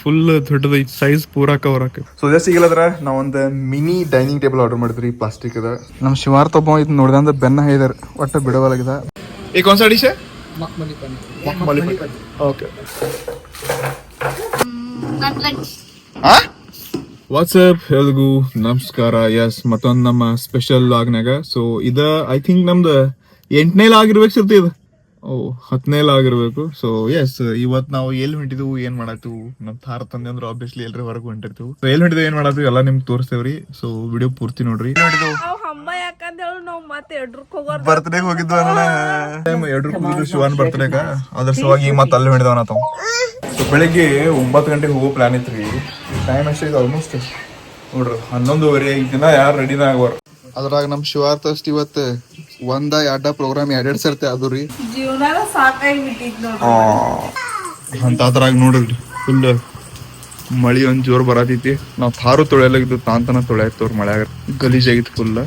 Full ದೊಡ್ಡದ size ಪೂರಾ cover ಆಕ. ಸೊ ಜಸ್ಟ್ ಈಗಲದ್ರ ನಾವೊಂದು ಮಿನಿ ಡೈನಿಂಗ್ ಟೇಬಲ್ ಆರ್ಡರ್ ಮಾಡಿದ್ರಿ ಪ್ಲಾಸ್ಟಿಕ್ ಅದ. ನಮ್ಮ ಶಿವಾರ್ಥ ಒಬ್ಬ ಇದು ನೋಡಿದಂದ್ರೆ ಬೆನ್ನ ಹೈದಾರ ಒಟ್ಟ ಬಿಡವಲಾಗಿದ. ಈ ಕೌನ್ ಸಾ ಡಿಶ್ ಮಖಮಲಿ ಪನ್ನೀರ್. ಓಕೆ ವಾಟ್ಸಪ್ ಎಲ್ರಿಗೂ ನಮಸ್ಕಾರ. ಎಸ್ ಮತ್ತೊಂದು ನಮ್ಮ ಸ್ಪೆಷಲ್ ಲಾಗ್ನಾಗ. ಸೊ ಇದ ಐ ಥಿಂಕ್ ನಮ್ದು 8ನೇ ಆಗಿರ್ಬೇಕು ಸತಿ ಇದು. 10ನೇ ಆಗಿರ್ಬೇಕು. ಸೊ ಎಸ್ ಇವತ್ ನಾವು ಎಲ್ಲಿ ಹೊಂಟಿದ್ವು ಏನ್ ಮಾಡಾಕ್ತಿವು ನಮ್ ಥಾರ್ ತಂದೆ ಅಂದ್ರೆ ಆಬ್ವಿಯಸ್ಲಿ ಎಲ್ರಿ ಹೊರಗೆ ಹೊಂಟಿರ್ತೀವಿ. ಸೊ ಎಲ್ಲಿ ಹೊಂಟಿದ್ವಿ ಏನ್ ಮಾಡಾಕ್ತಿವಿ ಎಲ್ಲ ನಿಮ್ಗೆ ತೋರಿಸ್ತೇವ್ರಿ. ಸೊ ವಿಡಿಯೋ ಪೂರ್ತಿ ನೋಡ್ರಿ. ಬರ್ತ್ಡೇ ಹೋಗಿದ್ವ ಎಡ್ರಕ್ ಹೋಗಿದ್ವಿ ಶಿವನ್ ಬರ್ತ್ಡೇಗ. ಅದ್ರ ಸಲುವಾಗಿ ಈಗ ಮತ್ತೆ ಅಲ್ಲಿ ಹೊಂಟಿದವ ನಾವು. ಸೊ ಬೆಳಿಗ್ಗೆ 9 ಗಂಟೆಗೆ ಹೋಗೋ ಪ್ಲಾನ್ ಇತ್ರಿ. ಟೈಮ್ ಎಷ್ಟಿದೆ ಆಲ್ಮೋಸ್ಟ್ ನೋಡ್ರಿ 11:30. ಈಗ ದಿನ ಯಾರು ರೆಡಿನ ಆಗೋರ್. ಅದ್ರಾಗ ನಮ್ ಶಿವಾರ್ಥ ಅಷ್ಟು ಇವತ್ತು 1-2 ಪ್ರೋಗ್ರಾಮ್ 2 ಸರ್ತಿ ಅದು ರೀ. ಅದ್ರಾಗ ನೋಡ್ರಿ ಫುಲ್ ಮಳಿ ಒಂದ್ ಜೋರ್ ಬರತೈತಿ. ನಾವ್ ಥಾರು ತೊಳೆಯಲಾಗಿದ್ದು ತಾಂತನ ತೊಳೆಯತ್ತವ್ರ ಮಳ್ಯಾಗ ಗಲೀಜ್ ಆಗಿತ್ತು ಫುಲ್.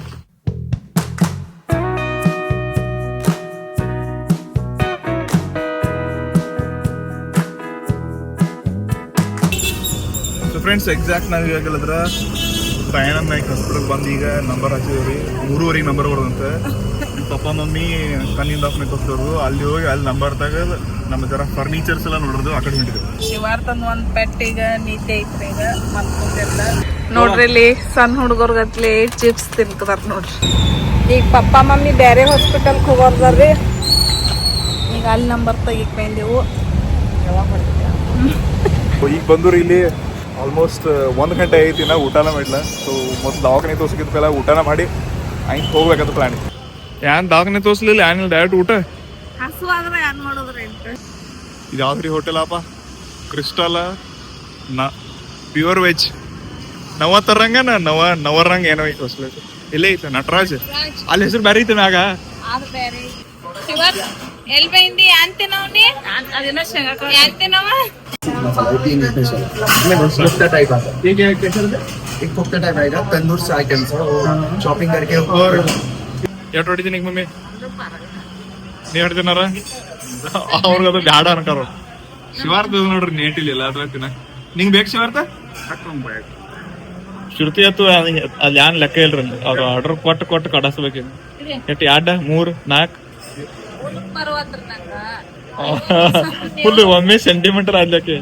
ಫ್ರೆಂಡ್ಸ್ ಎಕ್ಸಾಕ್ಟ್ ನಾವ್ ಇವಾಗಲ್ಲದ್ರ ಪ್ರಯಾಣ ನಾಯ್ಕ ಹಾಸ್ಪಿಟಲ್ ಬಂದು ಈಗ ನಂಬರ್ ಹಾಕಿದ್ರಿ. 3:30 ನಂಬರ್ ಬರೋದಂತ. ಪಪ್ಪ ಮಮ್ಮಿ ಕಣ್ಣಿಂದ ಹಾಕ್ಬೇಕು ಅಲ್ಲಿ ಹೋಗಿ ಅಲ್ಲಿ ನಂಬರ್ ತಗದ್ ನಮ್ಮ ಜರ ಫರ್ನಿಚರ್ಸ್ ಎಲ್ಲ ನೋಡೋದು ಆ ಕಡೆ ಹೊಂಟಿದ್ವಿ. ಶಿವಾರ್ಥಂದ್ ಒಂದ್ ಪೆಟ್ ಈಗ ನೀತಿ ಐತ್ರಿ. ಈಗ ಮನ್ಕೊಂಡೆಲ್ಲ ನೋಡ್ರಿ ಇಲ್ಲಿ ಸಣ್ಣ ಹುಡುಗರ್ಗತ್ಲಿ ಚಿಪ್ಸ್ ತಿನ್ಕದಾರ ನೋಡ್ರಿ. ಈಗ ಪಪ್ಪ ಮಮ್ಮಿ ಬೇರೆ ಹಾಸ್ಪಿಟಲ್ಗೆ ಹೋಗೋರ್ದಾರ್ರಿ. ಈಗ ಅಲ್ಲಿ ನಂಬರ್ ತೆಗಿಕ್ ಬಂದೆವು. ಈಗ ಬಂದ್ರಿ ಇಲ್ಲಿ ಆಲ್ಮೋಸ್ಟ್ 1 ಗಂಟೆ ಐತಿ. ನಾ ಊಟನ ಮಾಡಿಲ್ಲ. ಸೊ ಮೊದಲು ದವಾಖಾನೆ ತೋರ್ಸಕ್ಕಿದ ಪೈಲ ಊಟನ ಮಾಡಿ ಹಂಗೆ ಹೋಗ್ಬೇಕಂತ ಪ್ಲಾನ್ ಇತ್ತು. ಏನ್ ದವಾಖಾನೆ ತೋರ್ಸ್ಲಿಲ್ಲ ಏನಿಲ್ಲ ಡೈರೆಕ್ಟ್ ಊಟ. ಹಸು ಆದ್ರೆ ಏನ್ ಮಾಡೋದ್ರಿ? ಇದು ಯಾವ್ದ್ರಿ ಹೋಟೆಲ್ ಅಪ್ಪ? ಕ್ರಿಸ್ಟಲ್ ಪ್ಯೂರ್ ವೆಜ್ ನವತರಂಗ ನವರಂಗ ಏನೋ ಐತಿ ಹೊಸಲೈತಿ. ಇಲ್ಲೇ ಐತೆ ನಟರಾಜ್. ಅಲ್ಲಿ ಹೆಸರು ಬೇರೆ ಐತೆ ಮ್ಯಾಗ. ಎಲ್ ಬೈಂದಿ ಅಂತಿನವ್ನಿ ಅದೇನೋ ಶೇಂಗಾ ಅಂತಿನವ एक कोफ्ता टाइप आएगा तंदूर से आइटम्स चॉपिंग करके और ಎಷ್ಟು ಹೊಡಿತೀನಿ ಈಗ ಮಮ್ಮಿ ನೀ ಹೊಡಿತೀನಾರ ಅವ್ರಿಗದು ಬ್ಯಾಡ ಅನ್ಕಾರ. ಶಿವಾರ್ಥ ನೋಡ್ರಿ ನೇಟಿಲ್ಲ ಎಲ್ಲ ಅದ್ರ ತಿನ್ನ ನಿಂಗೆ ಬೇಕು ಶಿವಾರ್ಥ ಶ್ರುತಿ ಅತ್ತು ಅಲ್ಲಿ ಏನ್ ಲೆಕ್ಕ ಇಲ್ರಿ. ಅವ್ರು ಆರ್ಡರ್ ಕೊಟ್ಟು ಕಡಸ್ಬೇಕು. ಎಷ್ಟು 2 3 4 ಫುಲ್ ಒಮ್ಮೆ ಸೆಂಟಿಮೀಟರ್ ಆದ್ಲಕ್ಕೆ.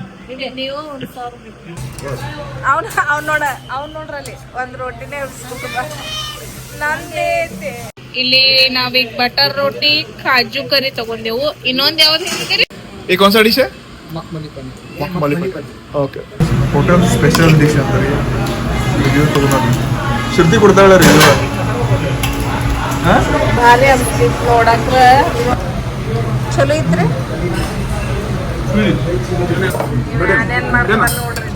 ಅವ್ನ್ ನೋಡ್ರಲ್ಲಿ ಒಂದ್ ರೋಟಿನೇ ನಂದೇ. ಇಲ್ಲಿ ನಾವೀಗ ಬಟರ್ ರೋಟಿ ಕಾಜು ಕರಿ ತಗೊಂಡೆವು. ಇನ್ನೊಂದ್ ಯಾವ್ದು ಹೇಳ್ತೀರಿ? ಈ ಕೌನ್ ಸಾ ಡಿಶ್ मखमली पनीर. ಮಖಮಲಿ paneer. Okay hotel special dish ಅಂತಾರೆ. ರಿವ್ಯೂ ತಗೊಂಡು ಶ್ರುತಿ ಕೊಡ್ತಾಳೆ ರಿವ್ಯೂ. ಭಾರಿ ಅನ್ಸ್ತಿ ನೋಡಕ್ರ ಚಲೋ ಇತ್ರಿ. ನಾನೇನ್ ಮಾಡ್ಕೊಂಡ್ ನೋಡ್ರಿ.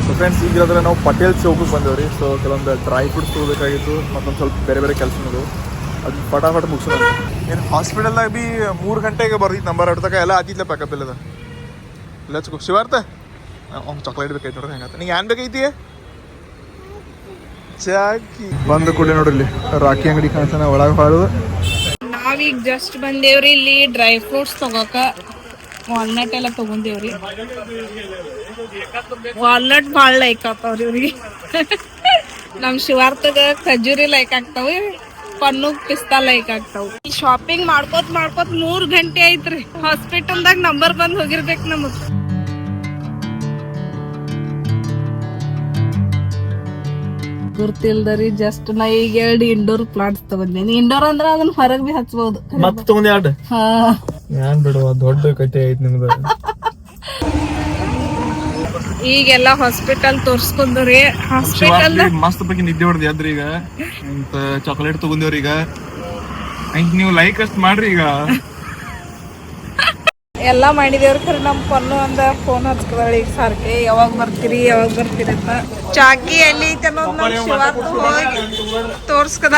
ಸೊ ಫ್ರೆಂಡ್ಸ್ ಈಗಿರೋದ್ರೆ ನಾವು ಪಟೇಲ್ ಚೌಕಕ್ಕೆ ಬಂದೇವ್ರಿ. ಸೊ ಕೆಲವೊಂದು ಡ್ರೈ ಫ್ರೂಟ್ಸ್ ತಗೋಬೇಕಾಗಿತ್ತು. ಮತ್ತೊಂದು ಸ್ವಲ್ಪ ಬೇರೆ ಕೆಲಸಗಳು ಅದು ಫಟಾಫಟ್ ಮುಗಿಸೋಣ. ಏನು ಹಾಸ್ಪಿಟಲ್ನಾಗ ಬಿ 3 ಗಂಟೆಗೆ ಬರ್ದಿತ್ತು ನಂಬರ್ ಹೊಡ್ತಕ ಎಲ್ಲ ಆದಿಲ್ಲ ಪ್ಯಾಕಪ್ ಇಲ್ಲದ. ಇಲ್ಲ ಚುಕ್ ಶಿವಾರ್ಥ ಅವ್ನು ಚಾಕ್ಲೇಟ್ ಬೇಕಾಯ್ತು ನೋಡ್ರಿ. ಹೆಂಗತ್ತ ನಿಂಗೆ ಏನ್ ಬೇಕೈತಿ? ಚಾಕಿ ಬಂದು ಕೂಡ ನೋಡ್ರಿ ಇಲ್ಲಿ ರಾಖಿ ಅಂಗಡಿ ಕಾಣ್ತಾನೆ ಒಳಗೆ ಹಾಡುದು. ನಾವೀಗ ಜಸ್ಟ್ ಬಂದೇವ್ರಿ ಇಲ್ಲಿ ಡ್ರೈ ಫ್ರೂಟ್ಸ್ ತಗೋಕ. ವಾಲ್ನಟ್ ಎಲ್ಲ ತಗೊಂಡೇವ್ರಿ. ವಾಲ್ನಟ್ ಭಾಳ ಲೈಕ್ ಆಗ್ತಾವ್ರಿ ಇವ್ರಿಗೆ. ನಮ್ ಶಿವಾರ್ಥಗ ಖಜೂರಿ ಲೈಕ್ ಆಗ್ತಾವ. ಪನ್ನೂಗ್ ಪಿಸ್ತಾ ಲೈಕ್ ಆಗ್ತಾವ. ಶಾಪಿಂಗ್ ಮಾಡ್ಕೋತ್ 3 ಗಂಟೆ ಐತ್ರಿ. ಹಾಸ್ಪಿಟಲ್ದಾಗ ನಂಬರ್ ಬಂದ್ ಹೋಗಿರ್ಬೇಕು ನಮಗ್. ಗುರ್ತಿಲ್ದರಿ ಜಸ್ಟ್ ನಾ ಈಗ 2 ಇಂಡೋರ್ ಪ್ಲಾಂಟ್ಸ್ ತಗೊಂಡೇನಿ. ಇಂಡೋರ್ ಅಂದ್ರ ಅದನ್ನ ಹೊರಗ್ ಬಿ ಹಚ್ಬಹುದು. ಮತ್ತೆ ತಗೊಂಡ್ 2 ಏನ್ ಬಿಡುವ ದೊಡ್ಡ ಕತೆ ಐತಿ ನಿಮ್ದು. ಈಗೆಲ್ಲ ಹಾಸ್ಪಿಟಲ್ ತೋರ್ಸ್ಕೊಂಡ್ರಿ. ಹಾಸ್ಪಿಟಲ್ ಮಸ್ತ್ ಬಗ್ಗೆ ನಿದ್ದೆ ಹೊಡೆದಿ ಅದ್ರಿ. ಈಗ ಅಂತ ಚಾಕ್ಲೇಟ್ ತಗೊಂಡೇವ್ರಿ. ಈಗ ನೀವು ಲೈಕ್ ಅಷ್ಟ್ ಮಾಡ್ರಿ. ಈಗ ಎಲ್ಲಾ ಮಾಡಿದೇವ್ರಿ. ಖರೆ ನಮ್ ಪನ್ನು ಒಂದ ಫೋನ್ ಹಚ್ಕದಾಳಿ ಈಗ ಸಾರ್ಕೆ ಯಾವಾಗ ಬರ್ತೀರಿ ಅಂತ. ಚಾಕಿ ಎಲ್ಲಿ ಐತೆ ಅನ್ನೋದು ನಮ್ ಶಿವಾರ್ಥ ಹೋಗಿ ತೋರ್ಸ್ಕದ.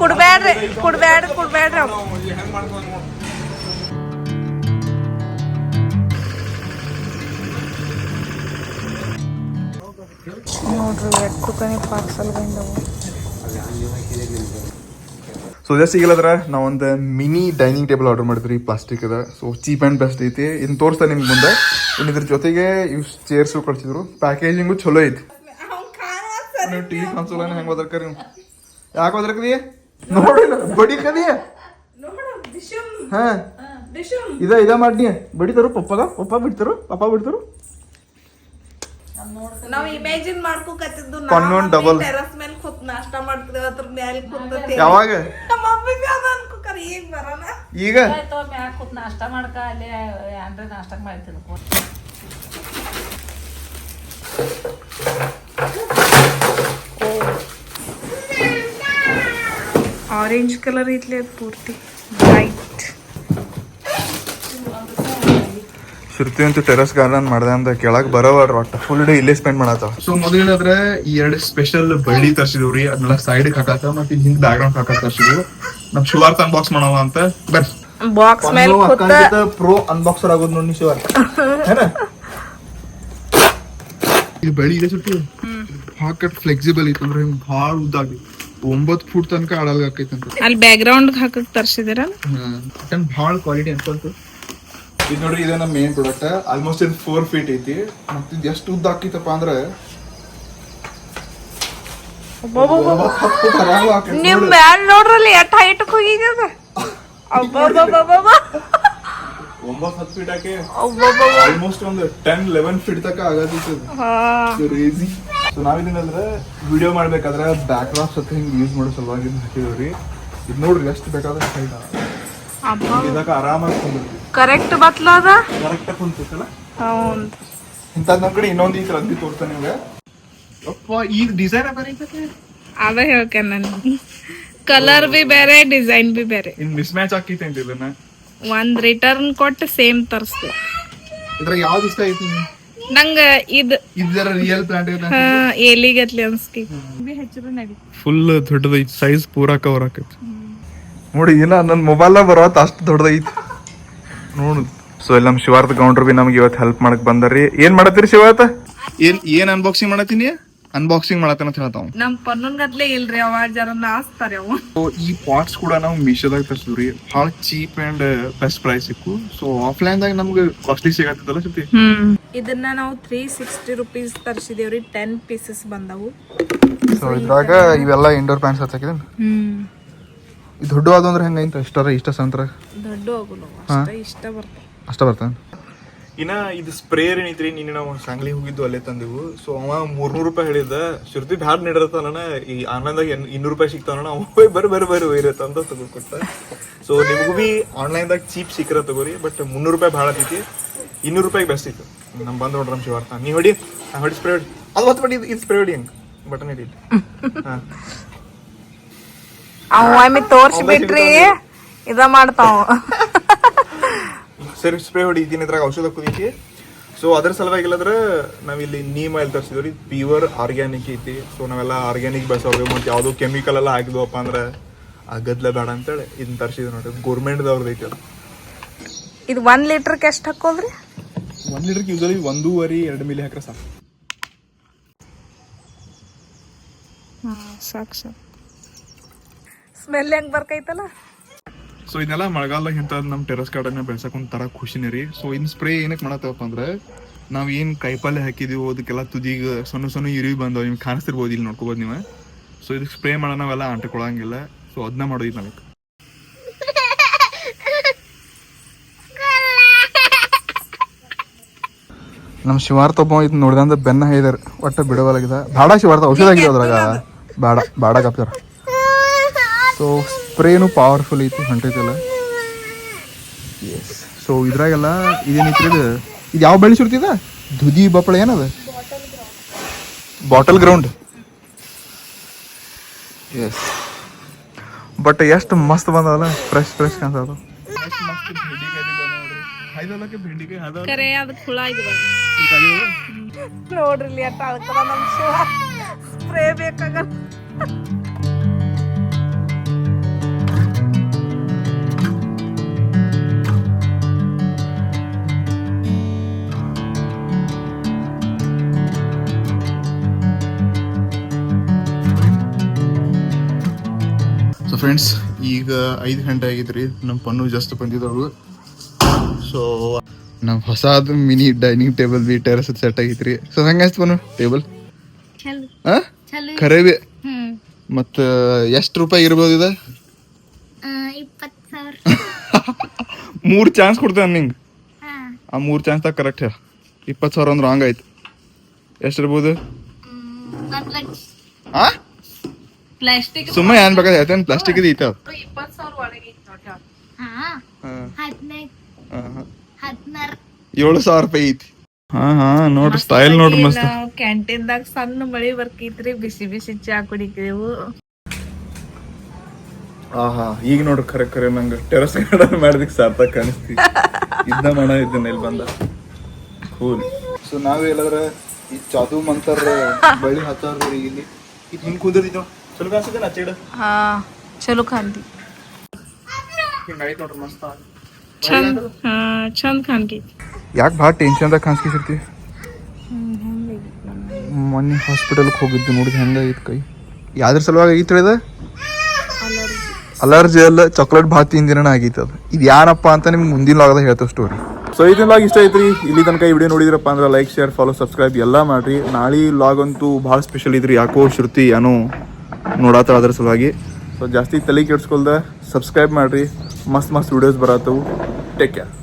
ಕುಡ್ಬ್ಯಾಡ್ರಿ ಅವ್ರು. ನೋಡ್ರಿ ಎಷ್ಟು ಕಣಿ ಪಾರ್ಸಲ್ ಬಂದವು. ಸೊ ಜಸ್ಟ್ ಈಗಲದ್ರ ನಾವೊಂದು ಮಿನಿ ಡೈನಿಂಗ್ ಟೇಬಲ್ ಆರ್ಡರ್ ಮಾಡಿದ್ರಿ ಪ್ಲಾಸ್ಟಿಕ್ ಅದ. ಸೊ ಚೀಪ್ ಆ್ಯಂಡ್ ಬೆಸ್ಟ್ ಐತಿ. ಇನ್ನು ತೋರಿಸ್ತಾ ನಿಮ್ಗೆ ಮುಂದೆ. ಇನ್ನು ಇದ್ರ ಜೊತೆಗೆ ಇವ್ ಚೇರ್ಸು ಕಳ್ಸಿದ್ರು. ಪ್ಯಾಕೇಜಿಂಗು ಚಲೋ ಐತಿ. ನೀವು ಟಿವಿ ಕಾನ್ಸೋಲ್ ಹೆಂಗೆ ಓದರ್ಕರಿ ನೀವು ಯಾಕೆ ಓದರ್ಕದಿ ನೋಡಿಲ್ಲ ಬಡಿ ಕದಿ ಹಾ ಇದ ಮಾಡಿ ಬಡಿತಾರು ಪಪ್ಪ ಬಿಡ್ತಾರು ನಾವ್ ಇಮ್ಯಾಜಿನ್ ಮಾಡ್ಕೋಕತ್ತಿದ್ದು ಪನ್ನೊಂದು ಡಬಲ್ ಟೆರಸ್ ಮೇಲೆ ಕೂತ್ ನಾಷ್ಟ ಮಾಡ್ತಿದ್ದೇವೆ ಅದ್ರ ಮ್ಯಾಲ ಕುಂತತಿ ಯಾವಾಗ ಮಮ್ಮಿಗೆ ಅದ ಅನ್ಕೋಕರ ಈಗ ಬರೋಣ ಈಗ ಮ್ಯಾಗ ಕೂತ್ ನಾಷ್ಟ ಮಾಡ್ಕ ಅಲ್ಲಿ ಏನ್ರ ನಾಷ್ಟ ಮಾಡಿ ತಿನ್ಕೊ. ಆರೆಂಜ್ ಕಲರ್ ಐತ್ಲಿ ಅದು ಪೂರ್ತಿ ಬ್ರೈಟ್. ಶ್ರುತಿ ಅಂತೂ ಟೆರಸ್ ಗಾರ್ಡನ್ ಮಾಡ್ದೆ ಅಂತ ಕೆಳಗೆ ಬರೋವಾಡ್ರ ಒಟ್ಟು ಫುಲ್ ಡೇ ಇಲ್ಲೇ ಸ್ಪೆಂಡ್ ಮಾಡತ್ತಾವ. ಸೊ ಮೊದಲಾದ್ರೆ ಈ ಎರಡು ಸ್ಪೆಷಲ್ ಬಳ್ಳಿ ತರ್ಸಿದ್ವಿ ಅದನ್ನೆಲ್ಲ ಸೈಡ್ ಹಾಕಾಕ ಮತ್ತೆ ಹಿಂದ್ ಬ್ಯಾಕ್ ಗ್ರೌಂಡ್ ಹಾಕಕ್ ತರ್ಸಿದ್ವಿ. ನಮ್ ಶಿವಾರ್ಥ ಅನ್ಬಾಕ್ಸ್ ಮಾಡವ ಅಂತ ಬರ್ ಬಾಕ್ಸ್ ಮೇಲೆ ಕೂತ ಪ್ರೋ ಅನ್ಬಾಕ್ಸರ್ ಆಗೋದು ನೋಡಿ ಶಿವಾರ್ಥ ಇದು ಬಳ್ಳಿ ಇದೆ ಸುಟ್ಟಿ ಹಾಕಟ್ ಫ್ಲೆಕ್ಸಿಬಲ್ ಐತೆ ಅಂದ್ರೆ ಹಿಂಗ್ ಭಾಳ ಉದ್ದಾಗಿ 9 ಫೂಟ್ ತನಕ ಆಡಲ್ಗ ಆಕೈತಂತ. ಅಲ್ಲಿ ಬ್ಯಾಕ್ ಗ್ರೌಂಡ್ ಹಾಕಕ್ ತರ್ಸಿದಿರ ಭಾಳ ಕ್ವಾಲಿಟಿ ಅನ್ಕೊಂತು. ಇದು ನೋಡ್ರಿ ಇದೇ ನಮ್ಮ ಮೇನ್ ಪ್ರಾಡಕ್ಟ್. ಆಲ್ಮೋಸ್ಟ್ ಇದು 4 ಫೀಟ್ ಐತಿ. ಮತ್ತೆ ಇದು ಎಷ್ಟು ಉದ್ದ ಆಕೈತಪ್ಪ ಅಂದ್ರೆ ನಿಮ್ ಮ್ಯಾಲ ನೋಡ್ರಲ್ಲಿ ಎಷ್ಟ್ ಹೈಟ್ ಹೋಗಿದ 9-10 ಫೀಟ್ ಹಾಕಿ ಆಲ್ಮೋಸ್ಟ್ ಒಂದು 10-11 ಫೀಟ್ ತನಕ ಆಗತ್ತಿತ್ತು. ಕ್ರೇಜಿ. ಸೊ ನಾವಿದೇನಂದ್ರೆ ವಿಡಿಯೋ ಮಾಡ್ಬೇಕಾದ್ರೆ ಬ್ಯಾಕ್ ಡ್ರಾಪ್ಸ್ ಹತ್ರ ಹಿಂಗೆ ಯೂಸ್ ಮಾಡೋ ಸಲುವಾಗಿ ಹಾಕಿದವ್ರಿ. ಇದು ನೋಡ್ರಿ ಎಷ್ಟು ಬೇಕಾದ್ರೆ ಸೈಡ್ ಇದಕ್ಕೆ ಆರಾಮಾಗಿ ಕುಂದಿರ್ತೀವಿ. ಕರೆಕ್ಟ್ ಬತ್ಲದ ಕರೆಕ್ಟ್ ಕುಂತಿತ್ತಲ್ಲ ಹೌದು. ಇಂಥದ್ದು ನಮ್ಮ ಕಡೆ ಇನ್ನೊಂದು ಈ ರದ್ದಿ ತೋರ್ತಾನೆ ನಿಮ್ಗೆ. ಅಪ್ಪ ಈಗ ಡಿಸೈನ್ ಅದ ಹೇಳ್ಕೆ ನನ್ ಕಲರ್ ಬಿ ಬೇರೆ ಡಿಸೈನ್ ಬಿ ಬೇರೆ. ಇನ್ ಮಿಸ್ ಮ್ಯಾಚ್ ಆಕೈತೆ ಅಂತ ಇದನ್ನ ಒಂದ್ ರಿಟರ್ನ್ ಕೊಟ್ಟು ಸೇಮ್ ತರ್ಸ್ದೆ. ಇದ್ರ ಯಾವ್ದು ಇಷ್ಟ ಐತಿ ನಂಗ ಇದರ ರಿಯಲ್ ಪ್ಲಾಂಟ್ ಎಲಿಗತ್ಲಿ ಅನ್ಸ್ತಿ ಹೆಚ್ಚು ನಡಿ ಫುಲ್ ದೊಡ್ಡದೈತಿ. ಸೈಜ್ ಪೂರಾ ಕವರ್ ಆಕೈತಿ ನೋಡಿ. ಏನ ನನ್ನ ಮೊಬೈಲ್ ಬರೋತ್ ಅಷ್ಟು ದೊಡ್ಡದೈತಿ ನೋಡು. ಸೊ ಇಲ್ಲಿ ನಮ್ಮ ಶಿವಾರ್ಥ ಗೌಂಡ್ರು ಬಿ ನಮ್ಗೆ ಇವತ್ತು ಹೆಲ್ಪ್ ಮಾಡಕ್ ಬಂದಾರಿ. ಏನ್ ಮಾಡತ್ತೀರಿ ಶಿವಾರ್ಥ? ಏನ್ ಅನ್ಬಾಕ್ಸಿಂಗ್ ಮಾಡತ್ತೀನಿ? ಅನ್ಬಾಕ್ಸಿಂಗ್ ಮಾಡತ್ತೇನೆ ಅಂತ ಹೇಳ್ತಾವ. ನಮ್ ಪನ್ನನ್ ಗತ್ಲೆ ಇಲ್ರಿ ಅವ ಜರ ನಾಸ್ತಾರೆ ಅವ. ಈ ಪಾಟ್ಸ್ ಕೂಡ ನಾವು ಮೀಶೋದಾಗ ತರ್ಸಿದ್ರಿ. ಭಾಳ ಚೀಪ್ ಅಂಡ್ ಬೆಸ್ಟ್ ಪ್ರೈಸ್ ಸಿಕ್ಕು. ಸೊ ಆಫ್ಲೈನ್ ದಾಗ ನಮ್ಗೆ ಕಾಸ್ಟ್ಲಿ ಸಿಗತ್ತಲ್ಲ ಸತಿ. ಇದನ್ನ ನಾವು 360 ರೂಪೀಸ್ ತರ್ಸಿದೇವ್ರಿ. 10 ಪೀಸಸ್ ಬಂದವು. ಸೊ ಇದ್ರಾಗ ಇವೆಲ್ಲ ಇಂಡೋರ್ ಪ್ಯಾಂಟ್ಸ್ ಹಚ್ಚಾಕಿದ. ಇದು ದೊಡ್ಡ ಆದಂದ್ರೆ ಹೆಂಗೈತೆ ಇಷ್ಟ ಸಂತರ ದೊಡ್ಡ ಹೋಗುನು ಇಷ್ಟ ಬರ್ತಾನೆ. ಇನ್ನ ಇದು ಸ್ಪ್ರೇ ಏನೈತ್ರಿ. ನಿನ್ನೆ ನಾವು ಸಾಂಗ್ಲಿ ಹೋಗಿದ್ದು ಅಲ್ಲೇ ತಂದೆವು. ಸೊ ಅವ 300 ರೂಪಾಯಿ ಹೇಳಿದ. ಶ್ರುತಿ ಬ್ಯಾಡ್ ನೀಡಿರತ್ತಾನ ಈ ಆನ್ಲೈನ್ದಾಗ 200 ರೂಪಾಯಿ ಸಿಗ್ತಾನ. ಅವ ಬರ್ರಿ ಒಯ್ರತ್ತ ಅಂತ ತಗೊಳ್ಕೊಟ್ಟ. ಸೊ ನಿಮಗೂ ಬಿ ಆನ್ಲೈನ್ದಾಗ ಚೀಪ್ ಸಿಕ್ಕರ ತಗೋರಿ. ಬಟ್ 300 ರೂಪಾಯಿ ಭಾಳ ಐತಿ. 200 ರೂಪಾಯಿ ಬೆಸ್ಟ್ ಇತ್ತು. ನಮ್ ಬಂದ್ ನೋಡ್ರಿ ನಮ್ ಶಿವಾರ್ಥ. ನೀ ಹೊಡಿ ಸ್ಪ್ರೇ ಹೊಡಿ. ಅದು ಹೊತ್ತು ಬಡಿ ಇದು ಸ್ಪ್ರೇ ಹೊಡಿ. ಹಂಗೆ ಬಟನ್ ಹಿಡಿ. ಹಾ ಅವ ತೋರ್ಸ್ಬಿಟ್ರಿ ಇದ ಮಾಡ್ತಾವ. ಸರಿ ಸ್ಪ್ರೇ ಹೊಡಿ. ಇದ್ರಾಗ ಔಷಧ ಕುದೀತಿ. ಸೊ ಅದ್ರ ಸಲುವಾಗಿ ಇಲ್ಲದ್ರೆ ನಾವಿಲ್ಲಿ ನೀಮ್ ಆಯಿಲ್ ತರಿಸಿದ್ವಿ. ಪ್ಯೂರ್ ಆರ್ಗ್ಯಾನಿಕ್ ಐತಿ. ಸೊ ನಾವೆಲ್ಲ ಆರ್ಗ್ಯಾನಿಕ್ ಬೆಳೆಸೋದು ಮತ್ತು ಯಾವುದೋ ಕೆಮಿಕಲ್ ಎಲ್ಲ ಹಾಕಿದ್ವಪ್ಪ ಅಂದ್ರೆ ಆ ಗದ್ಲೆ ಬೇಡ ಅಂತೇಳಿ ಇದನ್ನ ತರಿಸಿದ್ವಿ ನೋಡ್ರಿ. ಗೋರ್ಮೆಂಟ್ದವ್ರದ್ದು ಐತಿ ಅದು. ಇದು 1 ಲೀಟರ್ಗೆ ಎಷ್ಟು ಹಾಕೋದ್ರಿ? 1 ಲೀಟರ್ಗೆ ಯೂಸಲಿ 1.5-2 ಮಿಲಿ ಹಾಕ್ರೆ ಸಾಕು. ಸಾಕು ಸ್ಮೆಲ್ ಹೆಂಗ್ ಬರ್ಕೈತಲ್ಲ. ಸೊ ಇದನ್ನೆಲ್ಲ ಮಳೆಗಾಲದಾಗ ಇಂಥದ್ದು ನಮ್ಮ ಟೆರಸ್ ಗಾರ್ಡನ್ ಬೆಳ್ಸಕ್ ಒಂಥರ ಖುಷಿನೇ ರೀ. ಸೊ ಇನ್ ಸ್ಪ್ರೇ ಏನಕ್ಕೆ ಮಾಡತ್ತವಪ್ಪ ಅಂದ್ರೆ ನಾವ್ ಏನ್ ಕಾಯಿಪಲ್ಲೆ ಹಾಕಿದೀವೋ ಅದಕ್ಕೆಲ್ಲ ತುದಿಗ ಸಣ್ಣ ಇರುವಿ ಬಂದವ. ನಿಮ್ಗೆ ಕಾಣಿಸ್ತಿರ್ಬೋದು, ಇಲ್ಲಿ ನೋಡ್ಕೋಬೋದು ನೀವು. ಸೊ ಇದಕ್ಕೆ ಸ್ಪ್ರೇ ಮಾಡೋ ನಾವೆಲ್ಲ ಅಂಟಿಕೊಳಂಗಿಲ್ಲ. ಸೊ ಅದನ್ನ ಮಾಡೋದು ನಾವೀಗ. ನಮ್ಮ ಶಿವಾರ್ಥ ಒಬ್ಬ ಇದು ನೋಡಿದಂದ್ರೆ ಬೆನ್ನ ಹೈದಾರ ಒಟ್ಟ ಬಿಡವಲಾಗಿದ. ಬಾಡ ಶಿವಾರ್ಥ ಔಷಧ ಆಗಿದೆ ಅದ್ರಾಗ ಬಾಡ ಕಪ್ತಾರ. ಸೊ ಸ್ಪ್ರೇನು ಪವರ್ಫುಲ್ ಐತಿ ಹೊಂಟೈತಲ್ಲ. ಎಸ್. ಸೊ ಇದ್ರಾಗೆಲ್ಲ ಇದೇನೈತಿ ಇದು ಯಾವ ಬೆಳೆ ಸುಡ್ತಿದ ದುದಿ ಬಪ್ಪಳ ಏನದ ಬಾಟಲ್ ಗ್ರೌಂಡ್. ಎಸ್. ಬಟ್ ಎಷ್ಟು ಮಸ್ತ್ ಬಂದವಲ್ಲ. ಫ್ರೆಶ್ ಕಾಣ್ತದ. ಕರೆ ಅದಕ್ಕೆ ಹುಳ ನೋಡ್ರಿ ಅಟ್ಟ ಅದಕ್ಕದ ನಮ್ ಸ್ಪ್ರೇ ಬೇಕಾಗಲ್ಲ. ಸೊ ಫ್ರೆಂಡ್ಸ್ ಈಗ 5 ಗಂಟೆ ಆಗೈತ್ರಿ. ನಮ್ಮ ಪನ್ನು ಜಸ್ಟ್ ಬಂದಿದ್ದವು. ಸೊ ನಮ್ಮ ಹೊಸಾದ ಮಿನಿ ಡೈನಿಂಗ್ ಟೇಬಲ್ ಬಿ ಟೆರಸ್ ಸೆಟ್ ಆಗೈತ್ರಿ. ಸೊ ಹೆಂಗಾಯ್ತು ಪನ್ನು ಟೇಬಲ್? ಖರೆ ಬಿ. ಮತ್ತು ಎಷ್ಟು ರೂಪಾಯಿ ಇರ್ಬೋದು ಇದು? 20,000. 3 ಚಾನ್ಸ್ ಕೊಡ್ತೇನೆ ನಿಂಗೆ. ಆ 3 ಚಾನ್ಸ್ದಾಗ ಕರೆಕ್ಟ್ ಹೇಳ. 20,000 ಅಂದ್ರೆ ಹಂಗಾಯ್ತು. ಎಷ್ಟಿರ್ಬೋದು? ಪ್ಲಾಸ್ಟಿಕ್ ಸುಮ್ಮನೆ ಏನ್ ಬೇಕಾದ್ರೆ ಹೇಳ್ತೇನೆ, ಪ್ಲಾಸ್ಟಿಕ್ ಇದು ಐತೆ. 20,000 ಒಳಗೆ ಐತ್ ನೋಡ್ರಿ ಅದು. 7,000 ರೂಪಾಯಿ ಐತಿ. ಹಾ ನೋಡ್ರಿ ಸ್ಟೈಲ್ ನೋಡ್ರಿ ಮಸ್ತ್. ಕ್ಯಾಂಟೀನ್ದಾಗ ಸಣ್ಣ ಮಳಿ ಬರ್ಕೈತ್ರಿ, ಬಿಸಿ ಬಿಸಿ ಚಾ ಕುಡಿತೇವು. ಆಹಾ ಈಗ ನೋಡ್ರಿ ಖರೆ ನಂಗೆ ಟೆರಸ್ ಗಾರ್ಡನ್ ಮಾಡೋದಕ್ಕೆ ಸಾರ್ಥಕ ಕಾಣಿಸ್ತಿ. ಇದ್ದ ಮಾಡ ಇದ್ದೇನೆ ಇಲ್ಲಿ ಬಂದ ಕೂಲ್. ಸೊ ನಾವ್ ಹೇಳಿದ್ರೆ ಈ ಚಾದು ಮಂತರ ಬಳಿ ಹಚ್ಚಾರ್ರಿ ಇಲ್ಲಿ ಇದು ಹಿಂಗ್ ಕುಂದಿರ್ತಿದ್ವು. ಚಲೋ ಕಾಣಿಸ್ತದೆ ನಚ್ಚಿಡ. ಹಾ ಚಲೋ ಕಾಂತಿ ಹಿಂಗಾಯ್ತು ನೋಡ್ರಿ ಮಸ್ತ್. ಚಂದ ಕಾಣ್ತಿ. ಯಾಕೆ ಭಾಳ ಟೆನ್ಷನ್ದಾಗ ಕಾಣಿಸ್ಕಿರ್ತಿ. ಮೊನ್ನೆ ಹಾಸ್ಪಿಟಲ್ಗೆ ಹೋಗಿದ್ದು ನೋಡಿದ್ ಹೆಂಗಾಗಿತ್ತು ಕೈ. ಯಾವ್ದ್ರ ಸಲುವಾಗಿ ಆಗಿತ್ತು ಇದು? ಅಲರ್ಜಿ ಅಲ್ಲ, ಚಾಕ್ಲೇಟ್ ಭಾಳ ತಿಂದಿನ ಆಗಿತ್ತು ಅದು. ಇದು ಏನಪ್ಪ ಅಂತ ನಿಮ್ಗೆ ಮುಂದಿನ ಲಾಗದಾಗ ಹೇಳ್ತೇವೆ ಸ್ಟೋರಿ. ಸೊ ಇದನ್ನ ಲಾಗ್ ಇಷ್ಟ ಐತ್ರಿ. ಇಲ್ಲಿ ತನಕ ಈ ವಿಡಿಯೋ ನೋಡಿದ್ರಪ್ಪ ಅಂದ್ರೆ ಲೈಕ್ ಶೇರ್ ಫಾಲೋ ಸಬ್ಸ್ಕ್ರೈಬ್ ಎಲ್ಲ ಮಾಡ್ರಿ. ನಾಳೆ ಲಾಗ್ ಅಂತೂ ಭಾಳ ಸ್ಪೆಷಲ್ ಇದ್ರಿ. ಯಾಕೋ ಶ್ರುತಿ ಏನೋ ನೋಡತ್ತಾಳ ಅದ್ರ ಸಲುವಾಗಿ. ಸೊ ಜಾಸ್ತಿ ತಲೆ ಕೆಡ್ಸ್ಕೊಳ್ದ ಸಬ್ಸ್ಕ್ರೈಬ್ ಮಾಡ್ರಿ. ಮಸ್ತ್ ವಿಡಿಯೋಸ್ ಬರತ್ತವು. Take care.